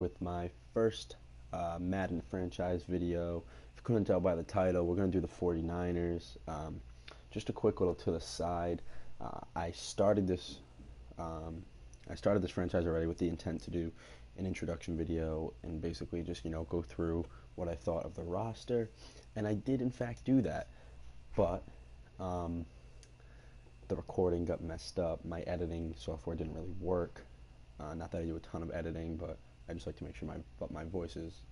with my first Madden franchise video. If you couldn't tell by the title, we're going to do the 49ers. Just a quick little to the side. I started this franchise already with the intent to do an introduction video and basically just go through what I thought of the roster, and I did in fact do that, but the recording got messed up. My editing software didn't really work. Not that I do a ton of editing, but I just like to make sure my voice is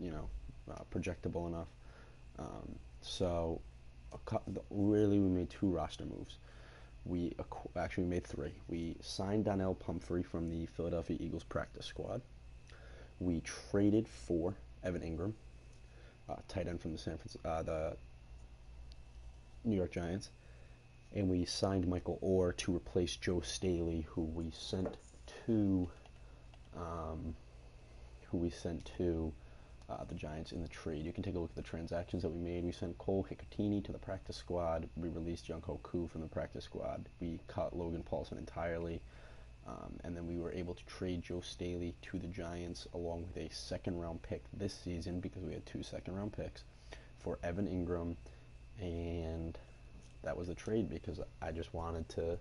projectable enough. So really, we made two roster moves. Actually we made three. We signed Donnell Pumphrey from the Philadelphia Eagles practice squad. We traded for Evan Ingram, tight end from the New York Giants, and we signed Michael Orr to replace Joe Staley, who we sent to the Giants in the trade. You can take a look at the transactions that we made. We sent Cole Hicatini to the practice squad. We released Younghoe Koo from the practice squad. We cut Logan Paulson entirely. And then we were able to trade Joe Staley to the Giants along with a second-round pick this season, because we had two second-round picks, for Evan Ingram. And that was the trade because I just wanted to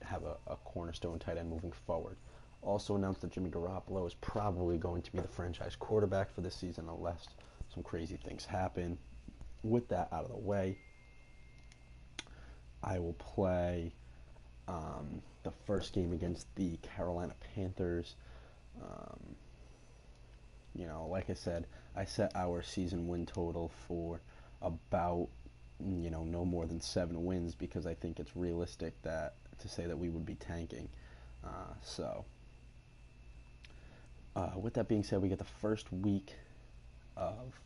have a cornerstone tight end moving forward. Also announced that Jimmy Garoppolo is probably going to be the franchise quarterback for this season unless some crazy things happen. With that out of the way, I will play the first game against the Carolina Panthers. Like I said, I set our season win total for about no more than 7 wins, because I think it's realistic to say that we would be tanking. With that being said, we get the first week of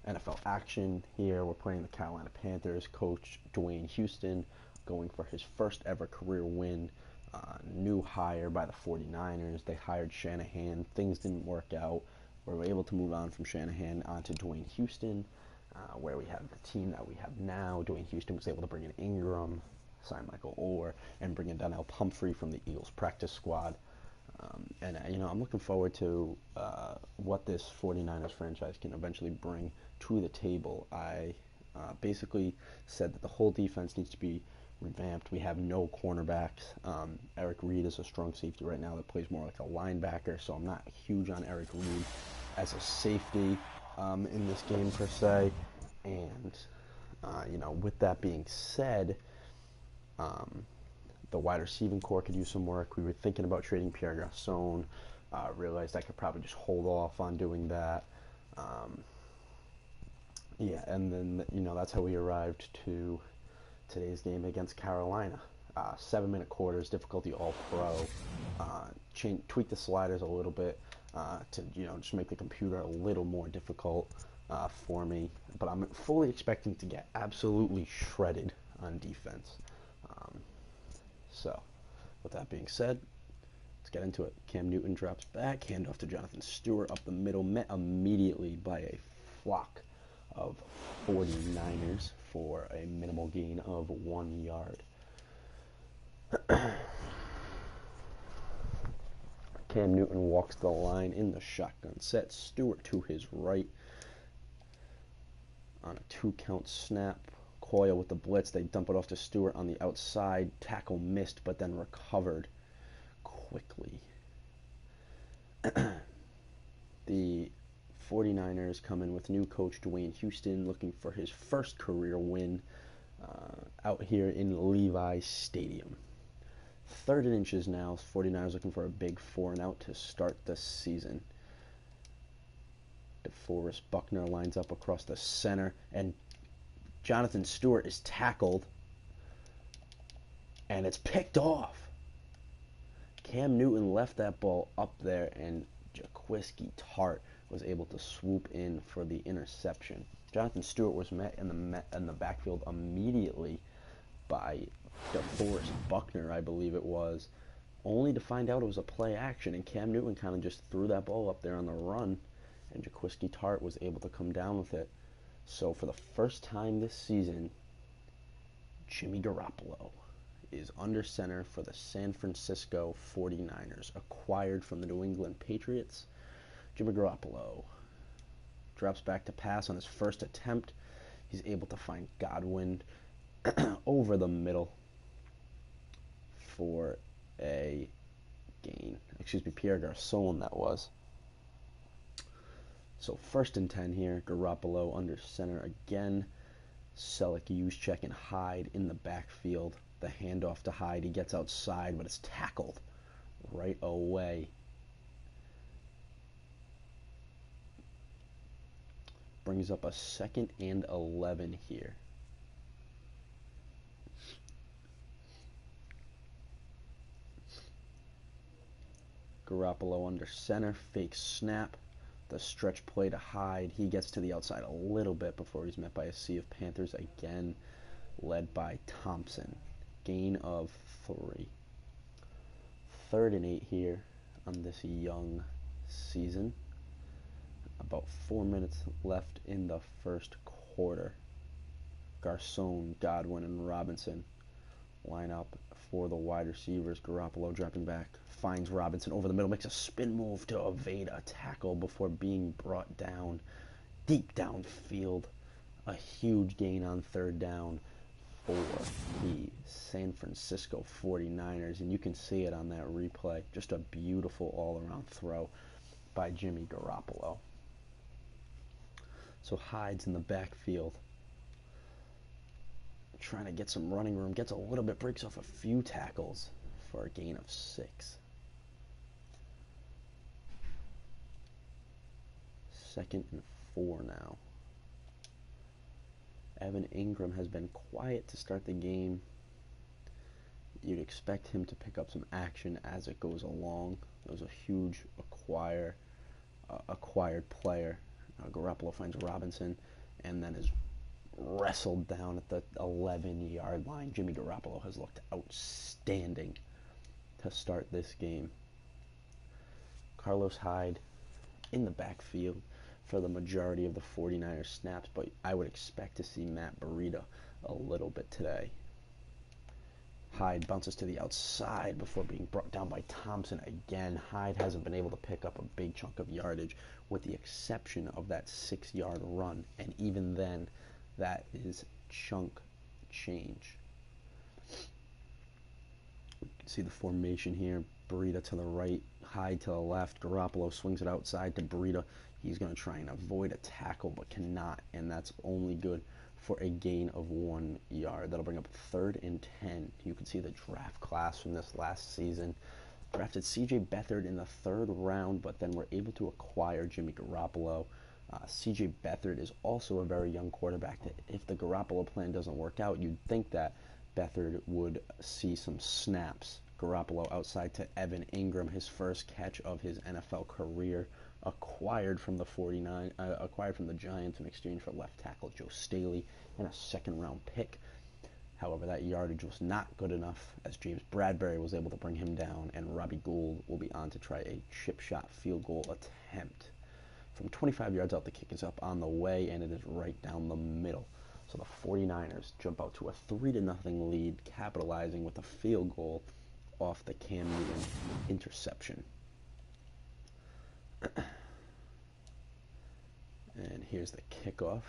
NFL action here. We're playing the Carolina Panthers. Coach Dwayne Houston going for his first ever career win. New hire by the 49ers. They hired Shanahan. Things didn't work out. We were able to move on from Shanahan onto Dwayne Houston, where we have the team that we have now. Dwayne Houston was able to bring in Ingram, sign Michael Orr, and bring in Donnell Pumphrey from the Eagles practice squad. I'm looking forward to what this 49ers franchise can eventually bring to the table. I basically said that the whole defense needs to be revamped. We have no cornerbacks. Eric Reed is a strong safety right now that plays more like a linebacker, so I'm not huge on Eric Reed as a safety in this game per se. And with that being said, the wide receiving core could use some work. We were thinking about trading Pierre Garcon. Realized I could probably just hold off on doing that. And then that's how we arrived to today's game against Carolina. 7-minute quarters, difficulty all pro. Tweak the sliders a little bit to just make the computer a little more difficult for me. But I'm fully expecting to get absolutely shredded on defense. So, with that being said, let's get into it. Cam Newton drops back, handoff to Jonathan Stewart up the middle, met immediately by a flock of 49ers for a minimal gain of 1 yard. Cam Newton walks the line in the shotgun set. Stewart to his right on a 2-count snap. Coyle with the blitz. They dump it off to Stewart on the outside. Tackle missed, but then recovered quickly. The 49ers come in with new coach Dwayne Houston, looking for his first career win out here in Levi's Stadium. 3rd and inches now. 49ers looking for a big 4-and-out to start the season. DeForest Buckner lines up across the center, and Jonathan Stewart is tackled, and it's picked off. Cam Newton left that ball up there, and Jaquiski Tartt was able to swoop in for the interception. Jonathan Stewart was met in the backfield immediately by DeForest Buckner, I believe it was, only to find out it was a play action, and Cam Newton kind of just threw that ball up there on the run, and Jaquiski Tartt was able to come down with it. So for the first time this season, Jimmy Garoppolo is under center for the San Francisco 49ers, acquired from the New England Patriots. Jimmy Garoppolo drops back to pass on his first attempt. He's able to find Godwin over the middle for a gain. Excuse me, Pierre Garçon that was. So 1st and 10 here. Garoppolo under center again. Selleck, Juszczyk, and Hyde in the backfield. The handoff to Hyde. He gets outside, but it's tackled right away. Brings up a 2nd and 11 here. Garoppolo under center. Fake snap. The stretch play to Hyde. He gets to the outside a little bit before he's met by a sea of Panthers again, led by Thompson. Gain of 3. 3rd and 8 here on this young season. About 4 minutes left in the first quarter. Garçon, Godwin, and Robinson line up for the wide receivers. Garoppolo dropping back, finds Robinson over the middle, makes a spin move to evade a tackle before being brought down deep downfield. A huge gain on 3rd down for the San Francisco 49ers, and you can see it on that replay. Just a beautiful all-around throw by Jimmy Garoppolo. So Hyde's in the backfield, trying to get some running room, gets a little bit, breaks off a few tackles for a gain of 6. 2nd and 4 now. Evan Ingram has been quiet to start the game. You'd expect him to pick up some action as it goes along. It was a huge acquired player. Garoppolo finds Robinson and then is wrestled down at the 11-yard line. Jimmy Garoppolo has looked outstanding to start this game. Carlos Hyde in the backfield for the majority of the 49ers snaps, but I would expect to see Matt Breida a little bit today. Hyde bounces to the outside before being brought down by Thompson again. Hyde hasn't been able to pick up a big chunk of yardage with the exception of that 6-yard run, and even then, that is chunk change. You can see the formation here. Breida to the right, Hyde to the left. Garoppolo swings it outside to Breida. He's going to try and avoid a tackle but cannot, and that's only good for a gain of 1 yard. That'll bring up 3rd and 10. You can see the draft class from this last season. Drafted C.J. Beathard in the 3rd round, but then were able to acquire Jimmy Garoppolo. C.J. Beathard is also a very young quarterback that if the Garoppolo plan doesn't work out, you'd think that Beathard would see some snaps. Garoppolo outside to Evan Ingram, his first catch of his NFL career, acquired from the Giants in exchange for left tackle Joe Staley and a 2nd-round pick. However, that yardage was not good enough as James Bradbury was able to bring him down, and Robbie Gould will be on to try a chip shot field goal attempt. From 25 yards out, the kick is up on the way, and it is right down the middle. So the 49ers jump out to a 3-0 lead, capitalizing with a field goal off the Cam Newton interception. And here's the kickoff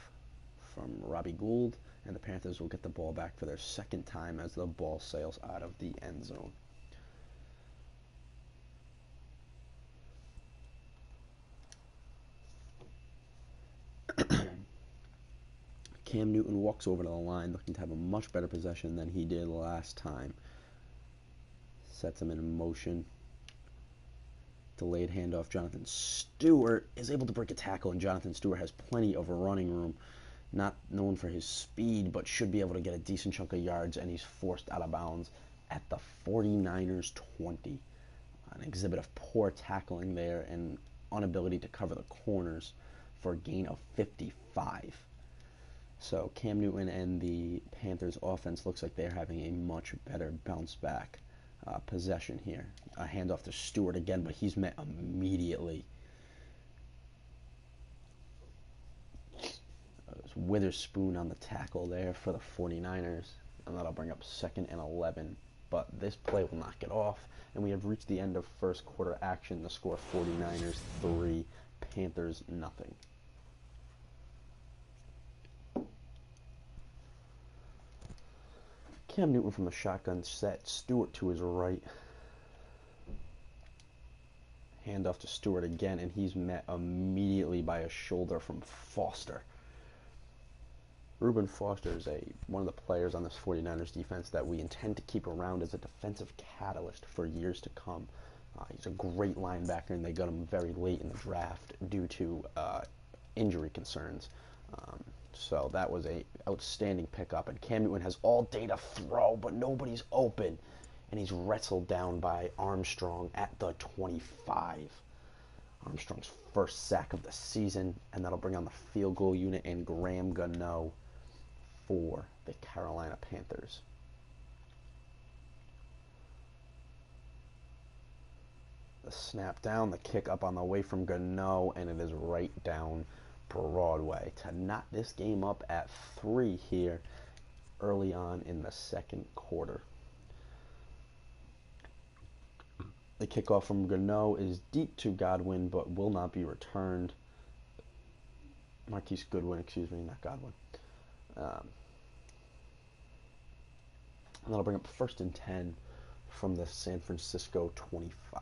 from Robbie Gould, and the Panthers will get the ball back for their 2nd time as the ball sails out of the end zone. Cam Newton walks over to the line looking to have a much better possession than he did last time. Sets him in motion. Delayed handoff. Jonathan Stewart is able to break a tackle, and Jonathan Stewart has plenty of running room. Not known for his speed, but should be able to get a decent chunk of yards, and he's forced out of bounds at the 49ers 20. An exhibit of poor tackling there and inability to cover the corners for a gain of 55. So Cam Newton and the Panthers offense looks like they're having a much better bounce back possession here. A handoff to Stewart again, but he's met immediately. Witherspoon on the tackle there for the 49ers, and that'll bring up 2nd and 11. But this play will not get off, and we have reached the end of first quarter action. The score 49ers 3, Panthers nothing. Cam Newton from the shotgun set. Stewart to his right. Handoff to Stewart again, and he's met immediately by a shoulder from Foster. Reuben Foster is one of the players on this 49ers defense that we intend to keep around as a defensive catalyst for years to come. He's a great linebacker, and they got him very late in the draft due to injury concerns. So that was a outstanding pickup. And Cam Newton has all day to throw, but nobody's open. And he's wrestled down by Armstrong at the 25. Armstrong's first sack of the season, and that'll bring on the field goal unit and Graham Gano for the Carolina Panthers. The snap down, the kick up on the way from Gano, and it is right down Broadway to knot this game up at 3 here early on in the second quarter. The kickoff from Gano is deep to Godwin, but will not be returned. Marquise Goodwin, excuse me, not Godwin. And that'll bring up 1st and 10 from the San Francisco 25.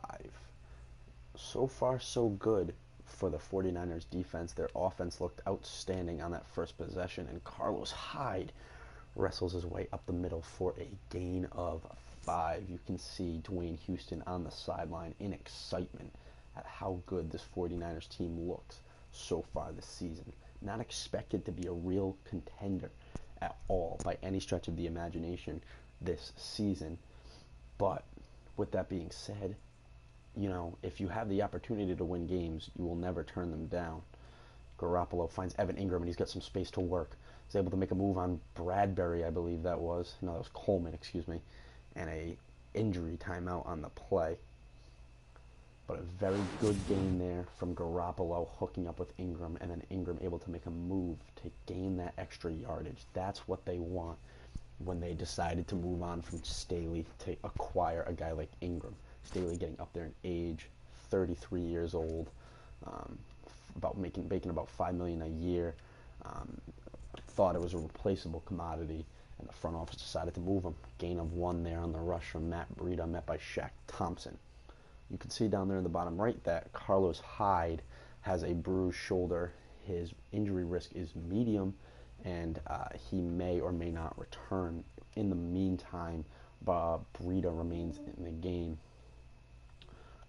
So far, so good for the 49ers defense. Their offense looked outstanding on that first possession, and Carlos Hyde wrestles his way up the middle for a gain of 5. You can see Dwayne Houston on the sideline in excitement at how good this 49ers team looks so far this season. Not expected to be a real contender at all by any stretch of the imagination this season. But with that being said, if you have the opportunity to win games, you will never turn them down. Garoppolo finds Evan Ingram, and he's got some space to work. He's able to make a move on Bradbury, I believe that was. No, that was Coleman, excuse me. And a injury timeout on the play. But a very good game there from Garoppolo hooking up with Ingram, and then Ingram able to make a move to gain that extra yardage. That's what they want when they decided to move on from Staley to acquire a guy like Ingram. Staley getting up there in age, 33 years old, making about $5 million a year. Thought it was a replaceable commodity, and the front office decided to move him. Gain of 1 there on the rush from Matt Breida, met by Shaq Thompson. You can see down there in the bottom right that Carlos Hyde has a bruised shoulder. His injury risk is medium, and he may or may not return. In the meantime, Breida remains in the game.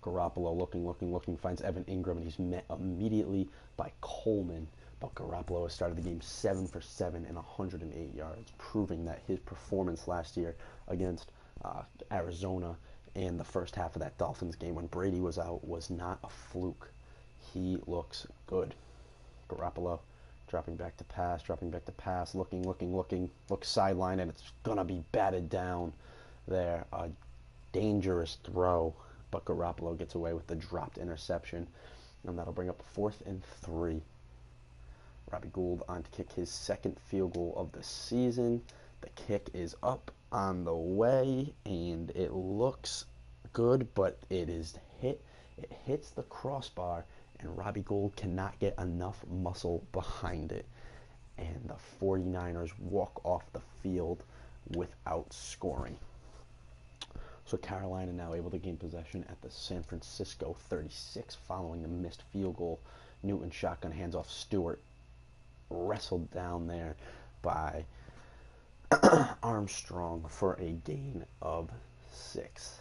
Garoppolo looking, finds Evan Ingram, and he's met immediately by Coleman. But Garoppolo has started the game 7 for 7 and 108 yards, proving that his performance last year against Arizona and the first half of that Dolphins game when Brady was out was not a fluke. He looks good. Garoppolo dropping back to pass, looking, looks sideline, and it's going to be batted down there. A dangerous throw, but Garoppolo gets away with the dropped interception, and that'll bring up 4th and 3. Robbie Gould on to kick his second field goal of the season. The kick is up on the way, and it looks good, but it is hit. It hits the crossbar, and Robbie Gould cannot get enough muscle behind it. And the 49ers walk off the field without scoring. So Carolina now able to gain possession at the San Francisco 36 following the missed field goal. Newton shotgun hands off Stewart. Wrestled down there by Armstrong for a gain of 6.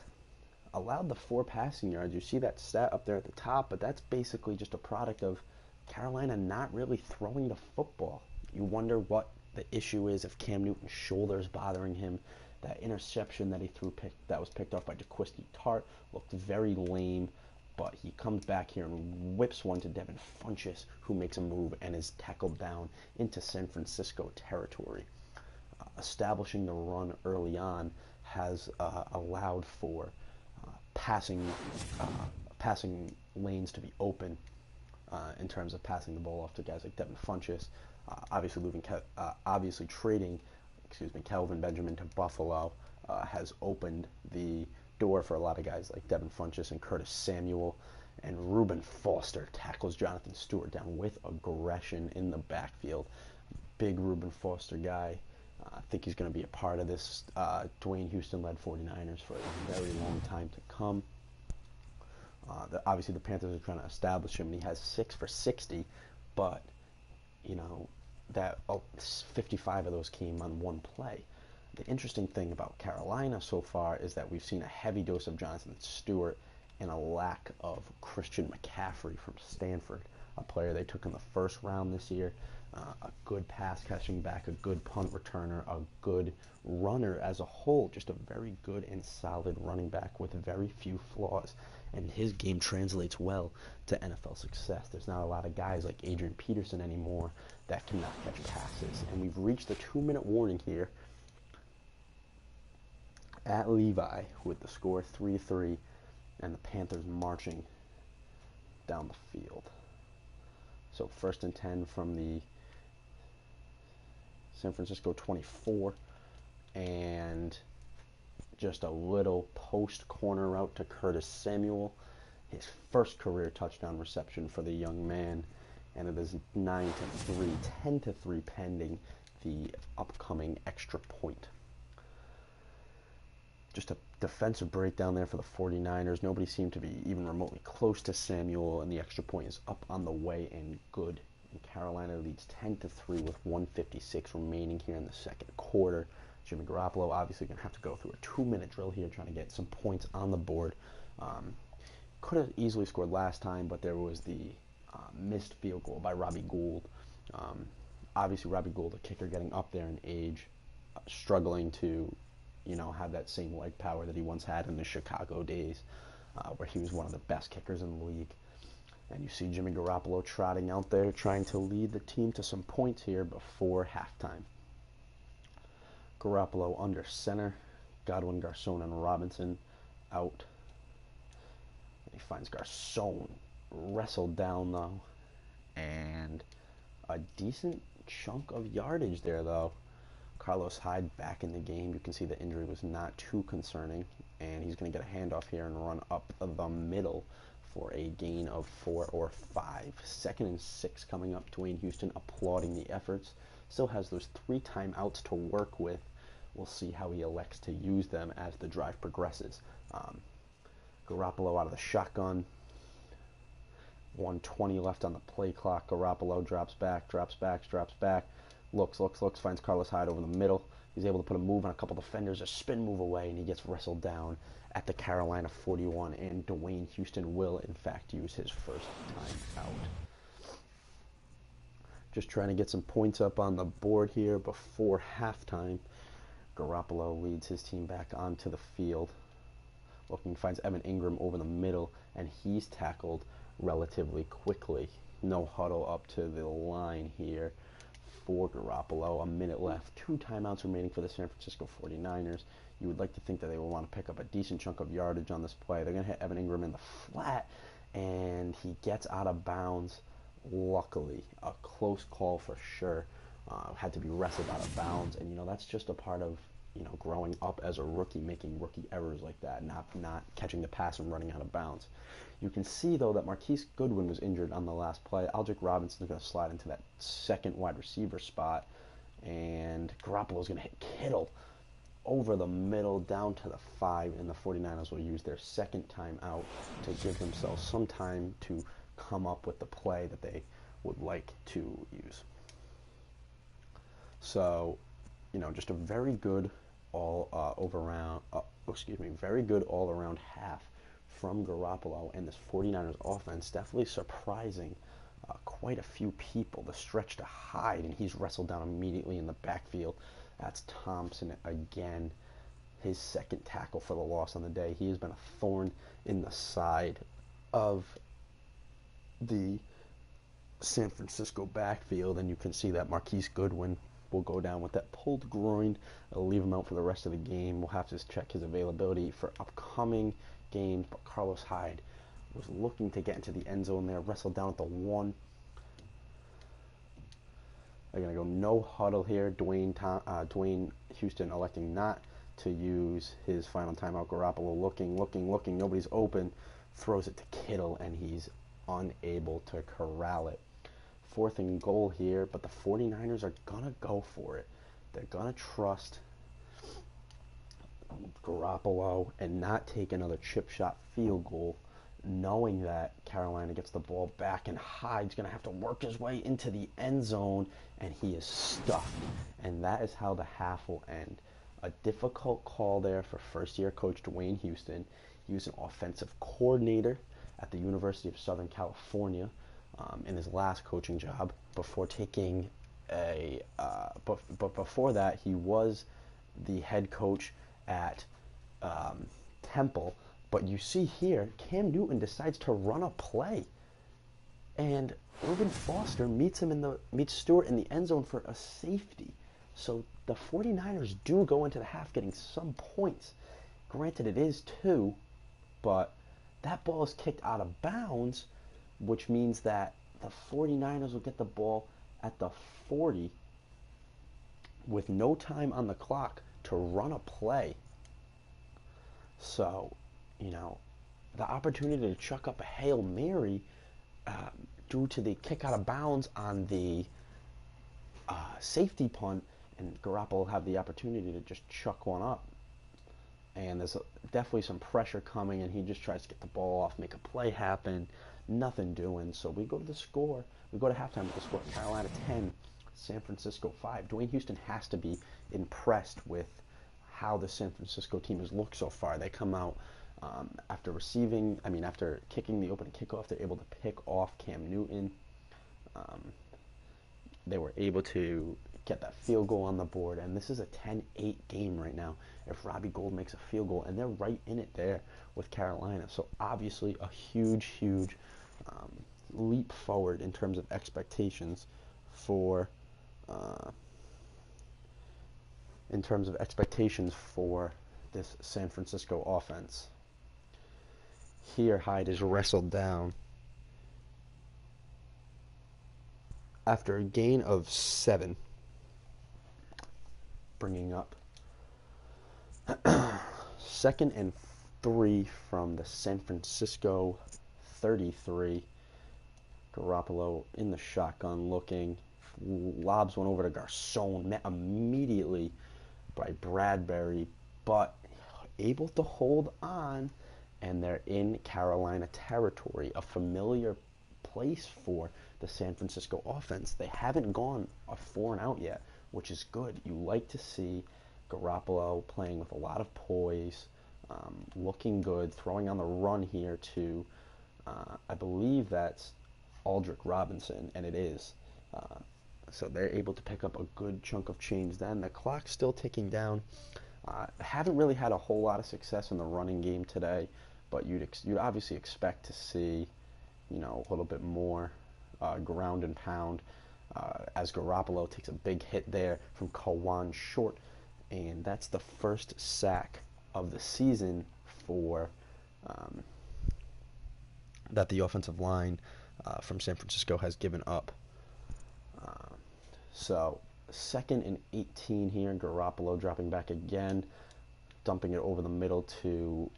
Allowed the 4 passing yards. You see that stat up there at the top, but that's basically just a product of Carolina not really throwing the football. You wonder what the issue is, if Cam Newton's shoulder is bothering him. That interception that he threw that was picked off by Jaquiski Tartt looked very lame, but he comes back here and whips one to Devin Funchess, who makes a move and is tackled down into San Francisco territory. Establishing the run early on has allowed for passing lanes to be open in terms of passing the ball off to guys like Devin Funchess. Obviously trading Kelvin Benjamin to Buffalo has opened the door for a lot of guys like Devin Funchess and Curtis Samuel, And Reuben Foster tackles Jonathan Stewart down with aggression in the backfield. Big Reuben Foster guy. I think he's going to be a part of this Dwayne Houston-led 49ers for a very long time to come. Obviously, the Panthers are trying to establish him, and he has 6 for 60, but, you know, 55 of those came on one play. The interesting thing about Carolina so far is that we've seen a heavy dose of Jonathan Stewart and a lack of Christian McCaffrey from Stanford, a player they took in the first round this year. A good pass catching back, a good punt returner, a good runner as a whole, just a very good and solid running back with very few flaws. And his game translates well to NFL success. There's not a lot of guys like Adrian Peterson anymore that cannot catch passes. And we've reached the 2-minute warning here at Levi with the score 3-3 and the Panthers marching down the field. So 1st and 10 from the San Francisco 24, and just a little post corner route to Curtis Samuel, his first career touchdown reception for the young man, and it is 9-3, 10-3 pending the upcoming extra point. Just a defensive breakdown there for the 49ers. Nobody seemed to be even remotely close to Samuel, and the extra point is up on the way and good. And Carolina leads 10-3 with 1:56 remaining here in the second quarter. Jimmy Garoppolo obviously going to have to go through a 2-minute drill here trying to get some points on the board. Could have easily scored last time, but there was the missed field goal by Robbie Gould. Obviously, Robbie Gould, a kicker getting up there in age, struggling to, have that same leg power that he once had in the Chicago days, where he was one of the best kickers in the league. And you see Jimmy Garoppolo trotting out there trying to lead the team to some points here before halftime. Garoppolo under center, Godwin, Garcon, and Robinson out. And he finds Garcon wrestled down, though, and a decent chunk of yardage there, though. Carlos Hyde back in the game. You can see the injury was not too concerning, and he's going to get a handoff here and run up the middle for a gain of 4 or 5. 2nd and 6 coming up. Dwayne Houston applauding the efforts. Still has those 3 timeouts to work with. We'll see how he elects to use them as the drive progresses. Garoppolo out of the shotgun. 1:20 left on the play clock. Garoppolo drops back. Looks, finds Carlos Hyde over the middle. He's able to put a move on a couple defenders, a spin move away, and he gets wrestled down at the Carolina 41, and Dwayne Houston will, in fact, use his first time out. Just trying to get some points up on the board here before halftime. Garoppolo leads his team back onto the field. Looking, finds Evan Ingram over the middle, and he's tackled relatively quickly. No huddle up to the line here for Garoppolo. A minute left. 2 timeouts remaining for the San Francisco 49ers. You would like to think that they will want to pick up a decent chunk of yardage on this play. They're going to hit Evan Ingram in the flat, and he gets out of bounds. Luckily, a close call for sure. Had to be wrestled out of bounds, and that's just a part of growing up as a rookie, making rookie errors like that, not catching the pass and running out of bounds. You can see, though, that Marquise Goodwin was injured on the last play. Aldrick Robinson is going to slide into that second wide receiver spot, and Garoppolo is going to hit Kittle over the middle down to the 5, and the 49ers will use their second timeout to give themselves some time to come up with the play that they would like to use. So, just a very good very good all-around half from Garoppolo, and this 49ers offense definitely surprising quite a few people. The stretch to Hyde, and he's wrestled down immediately in the backfield. That's Thompson again, his second tackle for the loss on the day. He has been a thorn in the side of the San Francisco backfield, and you can see that Marquise Goodwin will go down with that pulled groin. It'll leave him out for the rest of the game. We'll have to check his availability for upcoming games, but Carlos Hyde was looking to get into the end zone there, wrestled down at the 1. They're going to go no huddle here. Dwayne Houston electing not to use his final timeout. Garoppolo looking. Nobody's open. throws it to Kittle, and he's unable to corral it. 4th and goal here, but the 49ers are going to go for it. They're going to trust Garoppolo and not take another chip shot field goal, knowing that Carolina gets the ball back and Hyde's going to have to work his way into the end zone, and he is stuffed. And that is how the half will end. A difficult call there for first-year coach Dwayne Houston. He was an offensive coordinator at the University of Southern California in his last coaching job before taking but before that he was the head coach at Temple. But you see here, Cam Newton decides to run a play, and Reuben Foster meets Stewart in the end zone for a safety. So the 49ers do go into the half getting some points. Granted, it is 2, but that ball is kicked out of bounds, which means that the 49ers will get the ball at the 40 with no time on the clock to run a play. So, the opportunity to chuck up a Hail Mary due to the kick out of bounds on the safety punt, and Garoppolo will have the opportunity to just chuck one up. And there's definitely some pressure coming, and he just tries to get the ball off, make a play happen. Nothing doing. So we go to the score. We go to halftime with the score. Carolina 10, San Francisco 5. Dwayne Houston has to be impressed with how the San Francisco team has looked so far. They come out after kicking the opening kickoff, they're able to pick off Cam Newton. They were able to get that field goal on the board, and this is a 10-8 game right now. If Robbie Gould makes a field goal, and they're right in it there with Carolina. So obviously a huge leap forward in terms of expectations for this San Francisco offense. Here, Hyde is wrestled down after a gain of 7, bringing up 2nd and 3 from the San Francisco 33. Garoppolo in the shotgun looking, lobs one over to Garcon, met immediately by Bradbury, but able to hold on, and they're in Carolina territory, a familiar place for the San Francisco offense. They haven't gone a 4-and-out yet, which is good. You like to see Garoppolo playing with a lot of poise, looking good, throwing on the run here to, I believe that's Aldrick Robinson, and it is. So they're able to pick up a good chunk of change then. The clock's still ticking down. Haven't really had a whole lot of success in the running game today, but you'd obviously expect to see, a little bit more ground and pound as Garoppolo takes a big hit there from Kawann Short, and that's the first sack of the season for that the offensive line from San Francisco has given up. So 2nd and 18 here, Garoppolo dropping back again, dumping it over the middle to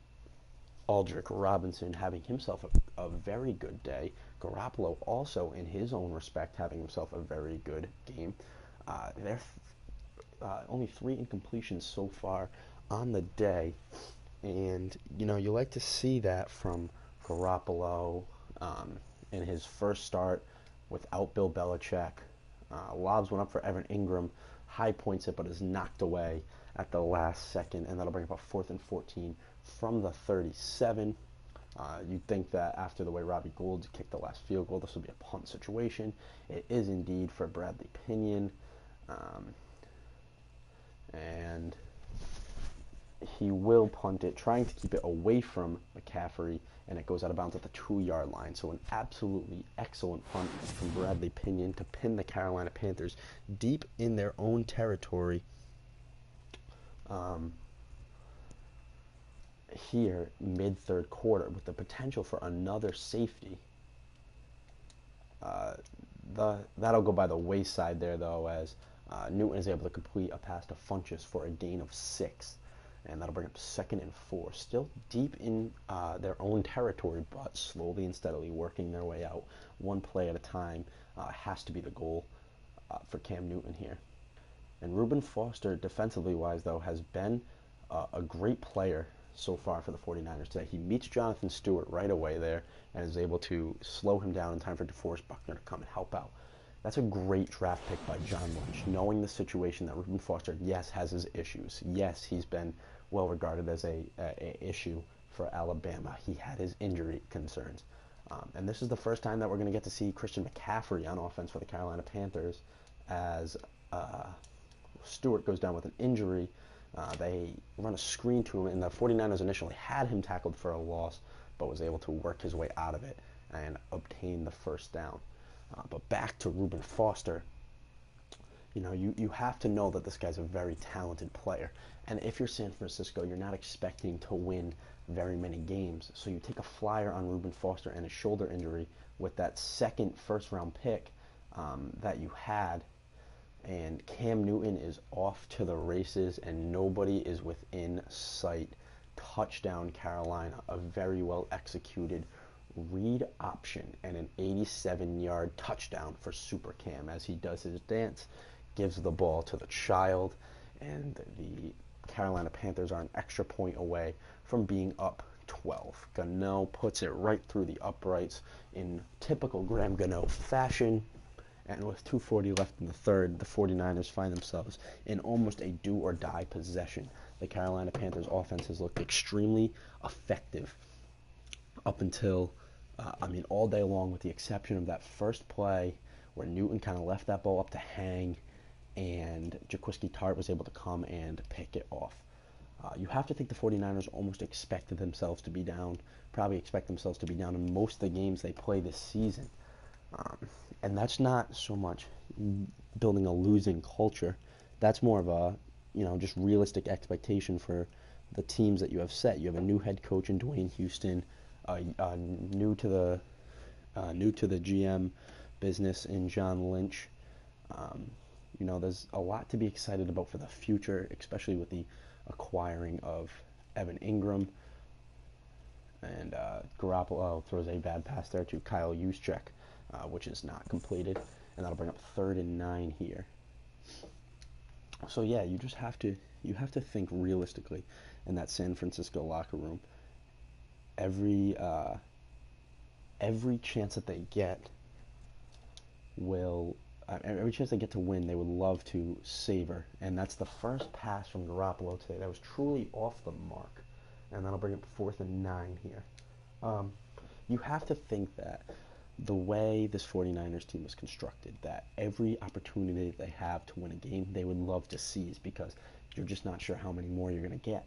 Aldrick Robinson, having himself a very good day. Garoppolo also, in his own respect, having himself a very good game. There only 3 incompletions so far on the day, and you like to see that from Garoppolo in his first start without Bill Belichick. Lobs went up for Evan Ingram, high points it, but is knocked away at the last second, and that'll bring up a 4th and 14 from the 37. You'd think that after the way Robbie Gould kicked the last field goal, this would be a punt situation. It is indeed for Bradley Pinion, and he will punt it, trying to keep it away from McCaffrey, and it goes out of bounds at the 2-yard line. So an absolutely excellent punt from Bradley Pinion to pin the Carolina Panthers deep in their own territory. Here, mid-third quarter, with the potential for another safety. That'll go by the wayside there, though, as Newton is able to complete a pass to Funchess for a gain of 6. and that'll bring up 2nd and 4. Still deep in their own territory, but slowly and steadily working their way out. One play at a time has to be the goal for Cam Newton here. And Reuben Foster, defensively wise, though, has been a great player so far for the 49ers today. He meets Jonathan Stewart right away there and is able to slow him down in time for DeForest Buckner to come and help out. That's a great draft pick by John Lynch, knowing the situation that Reuben Foster, yes, has his issues. Yes, he's been well regarded as a issue for Alabama. He had his injury concerns. And this is the first time that we're going to get to see Christian McCaffrey on offense for the Carolina Panthers as Stewart goes down with an injury. They run a screen to him, and the 49ers initially had him tackled for a loss, but was able to work his way out of it and obtain the first down. But back to Reuben Foster, you have to know that this guy's a very talented player. And if you're San Francisco, you're not expecting to win very many games. So you take a flyer on Reuben Foster and his shoulder injury with that second first-round pick that you had, and Cam Newton is off to the races and nobody is within sight. Touchdown Carolina, a very well executed read option and an 87-yard touchdown for Super Cam as he does his dance, gives the ball to the child, and the Carolina Panthers are an extra point away from being up 12. Gano puts it right through the uprights in typical Graham Gano fashion. And with 2:40 left in the third, the 49ers find themselves in almost a do-or-die possession. The Carolina Panthers offense has looked extremely effective up until, all day long, with the exception of that first play where Newton kind of left that ball up to hang, and Jaquiski Tartt was able to come and pick it off. You have to think the 49ers almost expected themselves to be down, probably expect themselves to be down in most of the games they play this season. And that's not so much building a losing culture. That's more of a, just realistic expectation for the teams that you have set. You have a new head coach in Dwayne Houston, new to the GM business in John Lynch. There's a lot to be excited about for the future, especially with the acquiring of Evan Ingram. And Garoppolo throws a bad pass there to Kyle Juszczyk, which is not completed, and that'll bring up 3rd and 9 here. So yeah, you have to think realistically in that San Francisco locker room. Every chance that they get every chance they get to win, they would love to savor, and that's the first pass from Garoppolo today that was truly off the mark, and that'll bring up 4th and 9 here. You have to think that the way this 49ers team is constructed, that every opportunity they have to win a game, they would love to seize, because you're just not sure how many more you're going to get.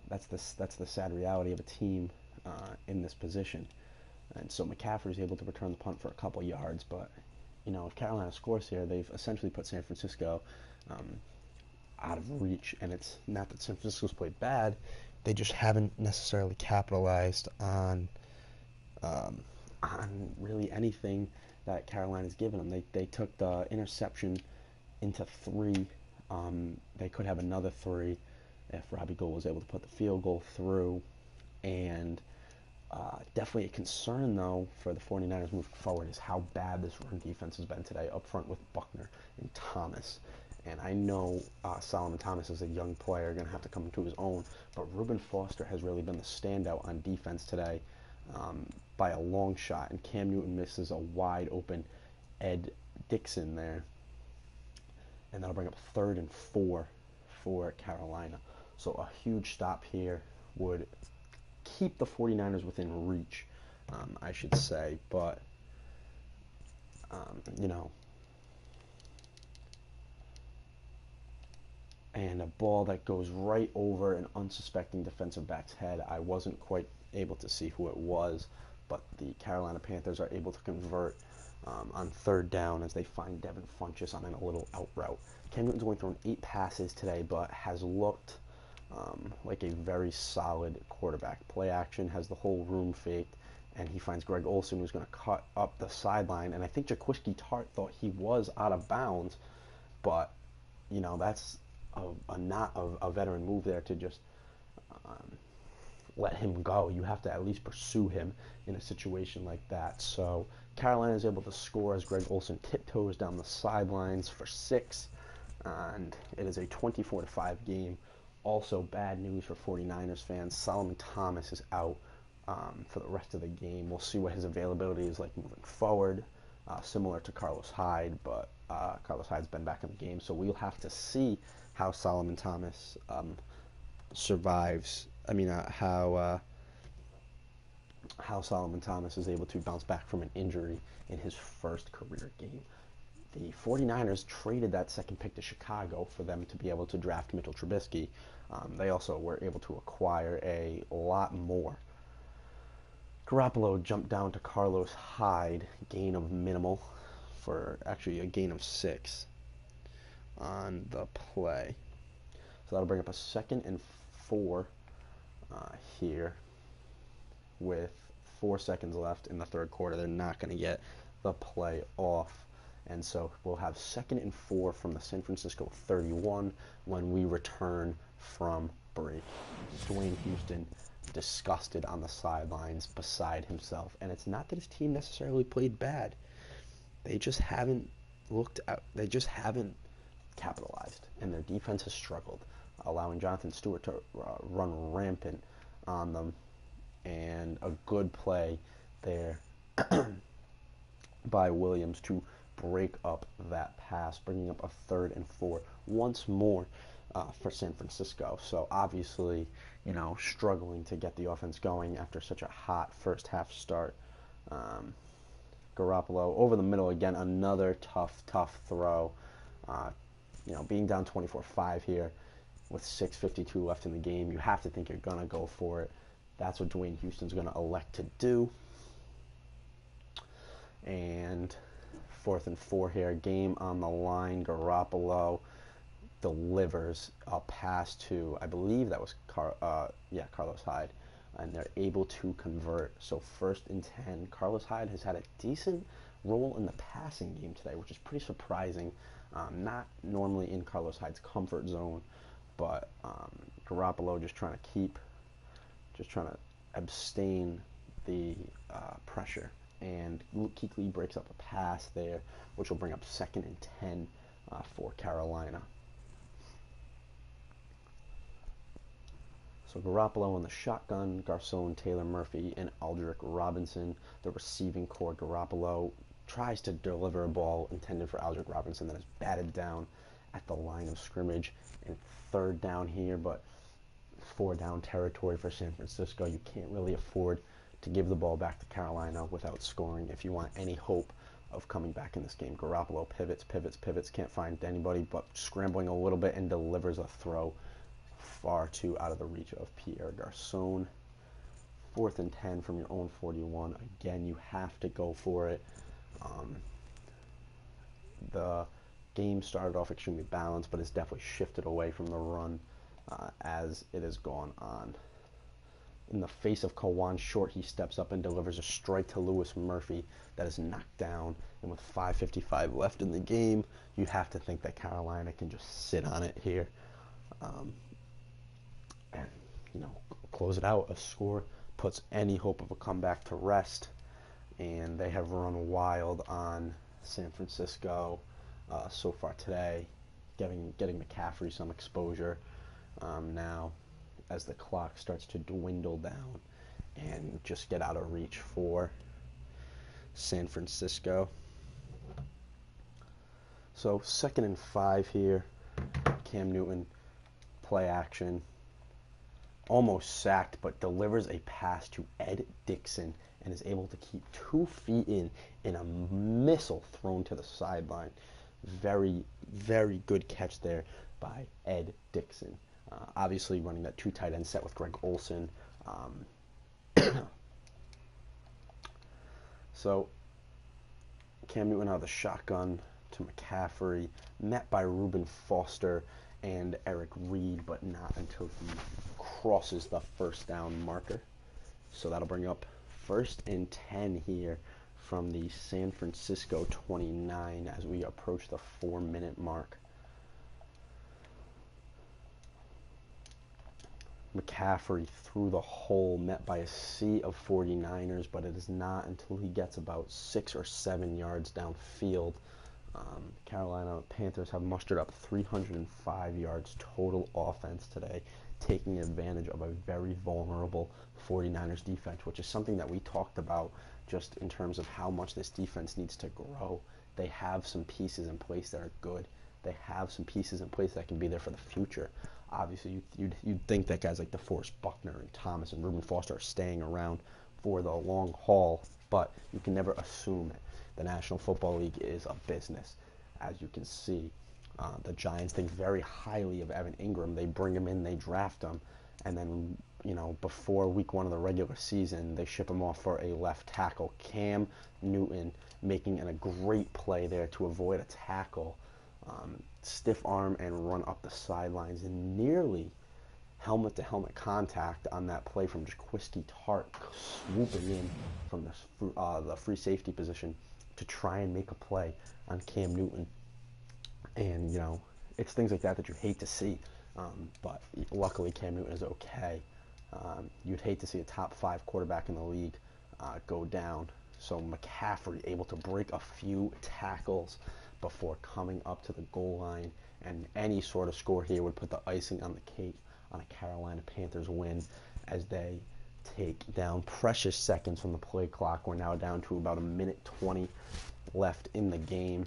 That's the sad reality of a team in this position. And so McCaffrey is able to return the punt for a couple yards, but if Carolina scores here, they've essentially put San Francisco out of reach. And it's not that San Francisco's played bad; they just haven't necessarily capitalized on really anything that Carolina's given them. They took the interception into 3. They could have another 3 if Robbie Gould was able to put the field goal through. And definitely a concern, though, for the 49ers moving forward is how bad this run defense has been today, up front with Buckner and Thomas. And I know Solomon Thomas is a young player, going to have to come into his own, but Reuben Foster has really been the standout on defense today by a long shot, and Cam Newton misses a wide open Ed Dixon there. And that'll bring up 3rd and 4 for Carolina. So a huge stop here would keep the 49ers within reach, I should say, but and a ball that goes right over an unsuspecting defensive back's head. I wasn't quite able to see who it was, but the Carolina Panthers are able to convert on 3rd down as they find Devin Funchess on a little out route. Cam Newton's only thrown 8 passes today, but has looked like a very solid quarterback. Play action, has the whole room faked, and he finds Greg Olsen, who's going to cut up the sideline. And I think Jaquiski Tartt thought he was out of bounds, but that's a veteran move there to just um, let him go. You have to at least pursue him in a situation like that. So Carolina is able to score as Greg Olsen tiptoes down the sidelines for 6, and it is a 24-5 game. Also, bad news for 49ers fans. Solomon Thomas is out for the rest of the game. We'll see what his availability is like moving forward, similar to Carlos Hyde, but Carlos Hyde's been back in the game, so we'll have to see how Solomon Thomas survives. How Solomon Thomas is able to bounce back from an injury in his first career game. The 49ers traded that second pick to Chicago for them to be able to draft Mitchell Trubisky. They also were able to acquire a lot more. Garoppolo jumped down to Carlos Hyde, gain of minimal, for actually a gain of 6 on the play. So that'll bring up a 2nd and 4 here with 4 seconds left in the third quarter. They're not going to get the play off. And so we'll have 2nd and 4 from the San Francisco 31 when we return from break. Dwayne Houston disgusted on the sidelines, beside himself. And it's not that his team necessarily played bad. They just haven't looked out. They just haven't capitalized. And their defense has struggled, allowing Jonathan Stewart to run rampant on them. And a good play there by Williams to break up that pass, bringing up a 3rd and 4 once more for San Francisco. So obviously, struggling to get the offense going after such a hot first half start. Garoppolo over the middle again, another tough throw. Being down 24-5 here with 6:52 left in the game, you have to think you're gonna go for it. That's what Dwayne Houston's gonna elect to do. And 4th and 4 here, game on the line. Garoppolo delivers a pass to, I believe that was Carlos Hyde, and they're able to convert. So 1st and 10. Carlos Hyde has had a decent role in the passing game today, which is pretty surprising. Not normally in Carlos Hyde's comfort zone, but Garoppolo just trying to abstain the pressure. And Luke Kuechly breaks up a pass there, which will bring up 2nd and 10 for Carolina. So Garoppolo in the shotgun, Garcon, Taylor Murphy, and Aldrick Robinson. The receiving core, Garoppolo tries to deliver a ball intended for Aldrick Robinson that is batted down at the line of scrimmage. And 3rd down here, but 4 down territory for San Francisco. You can't really afford to give the ball back to Carolina without scoring if you want any hope of coming back in this game. Garoppolo pivots, can't find anybody, but scrambling a little bit and delivers a throw far too out of the reach of Pierre Garcon. 4th and 10 from your own 41. Again, you have to go for it. The game started off extremely balanced, but it's definitely shifted away from the run as it has gone on. In the face of Kawan Short, he steps up and delivers a strike to Lewis Murphy that is knocked down. And with 5:55 left in the game, you have to think that Carolina can just sit on it here and close it out. A score puts any hope of a comeback to rest, and they have run wild on San Francisco so far today, getting McCaffrey some exposure now as the clock starts to dwindle down and just get out of reach for San Francisco. So 2nd and 5 here. Cam Newton, play action. Almost sacked, but delivers a pass to Ed Dickson and is able to keep 2 feet in a missile thrown to the sideline. Very, very good catch there by Ed Dickson. Obviously running that 2 tight end set with Greg Olsen. So Cam Newton out of the shotgun to McCaffrey, met by Reuben Foster and Eric Reed, but not until he crosses the 1st down marker. So that'll bring up 1st and 10 here from the San Francisco 29 as we approach the 4-minute mark. McCaffrey through the hole, met by a sea of 49ers, but it is not until he gets about 6 or 7 yards downfield. Carolina Panthers have mustered up 305 yards total offense today, taking advantage of a very vulnerable 49ers defense, which is something that we talked about just in terms of how much this defense needs to grow. They have some pieces in place that are good. They have some pieces in place that can be there for the future. Obviously, you'd think that guys like DeForest Buckner and Thomas and Reuben Foster are staying around for the long haul, but you can never assume it. The National Football League is a business. As you can see, the Giants think very highly of Evan Ingram. They bring him in, they draft him, and then, before week 1 of the regular season, they ship him off for a left tackle. Cam Newton making a great play there to avoid a tackle. Stiff arm and run up the sidelines, and nearly helmet-to-helmet contact on that play from Jaquiski Tartt, swooping in from the free safety position to try and make a play on Cam Newton. And, it's things like that you hate to see. But luckily Cam Newton is okay. You'd hate to see a top 5 quarterback in the league go down. So McCaffrey able to break a few tackles before coming up to the goal line, and any sort of score here would put the icing on the cake on a Carolina Panthers win as they take down precious seconds from the play clock. We're now down to about 1:20 left in the game.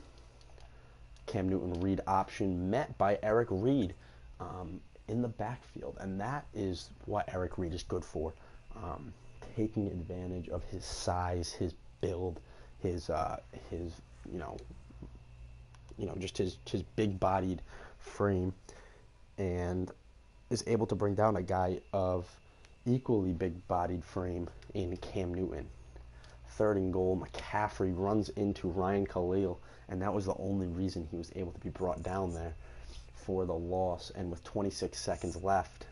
Cam Newton read option met by Eric Reid in the backfield, and that is what Eric Reid is good for, taking advantage of his size, his build, his just his big-bodied frame, and is able to bring down a guy of equally big-bodied frame in Cam Newton. 3rd and goal, McCaffrey runs into Ryan Khalil, and that was the only reason he was able to be brought down there for the loss. And with 26 seconds left,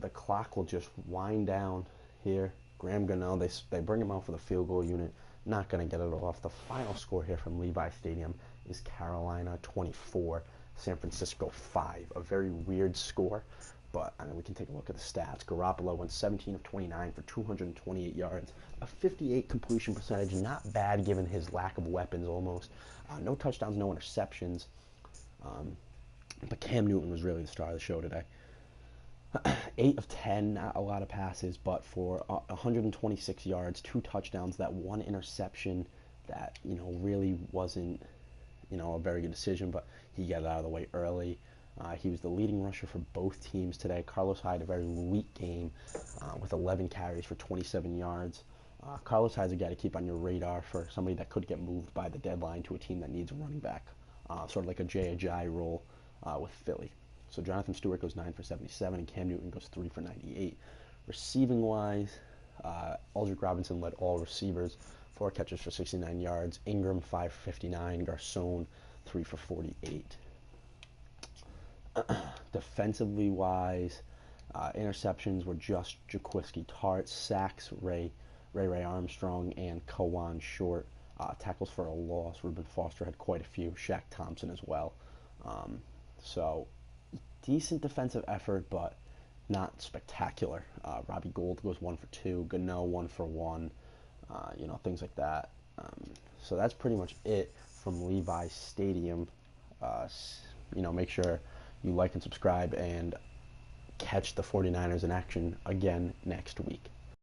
the clock will just wind down here. Graham Gano, they bring him out for the field goal unit, not going to get it off. The final score here from Levi Stadium is Carolina 24, San Francisco 5. A very weird score, but we can take a look at the stats. Garoppolo went 17 of 29 for 228 yards, a 58 completion percentage, not bad given his lack of weapons almost. No touchdowns, no interceptions. But Cam Newton was really the star of the show today. 8 of 10, not a lot of passes, but for 126 yards, 2 touchdowns, that 1 interception that, really wasn't, a very good decision, but he got it out of the way early. He was the leading rusher for both teams today. Carlos Hyde, a very weak game with 11 carries for 27 yards. Carlos Hyde's a guy to keep on your radar for somebody that could get moved by the deadline to a team that needs a running back, sort of like a Jay Ajayi role with Philly. So Jonathan Stewart goes 9 for 77, and Cam Newton goes 3 for 98. Receiving-wise, Aldrick Robinson led all receivers, 4 catches for 69 yards. Ingram, 5 for 59. Garcon, 3 for 48. Defensively-wise, interceptions were just Jaquiski Tartt. Sacks, Ray Armstrong, and Kawan Short. Tackles for a loss, Reuben Foster had quite a few. Shaq Thompson as well. So decent defensive effort, but not spectacular. Robbie Gould goes 1 for 2. Gano 1 for 1. Things like that. So that's pretty much it from Levi Stadium. Make sure you like and subscribe and catch the 49ers in action again next week.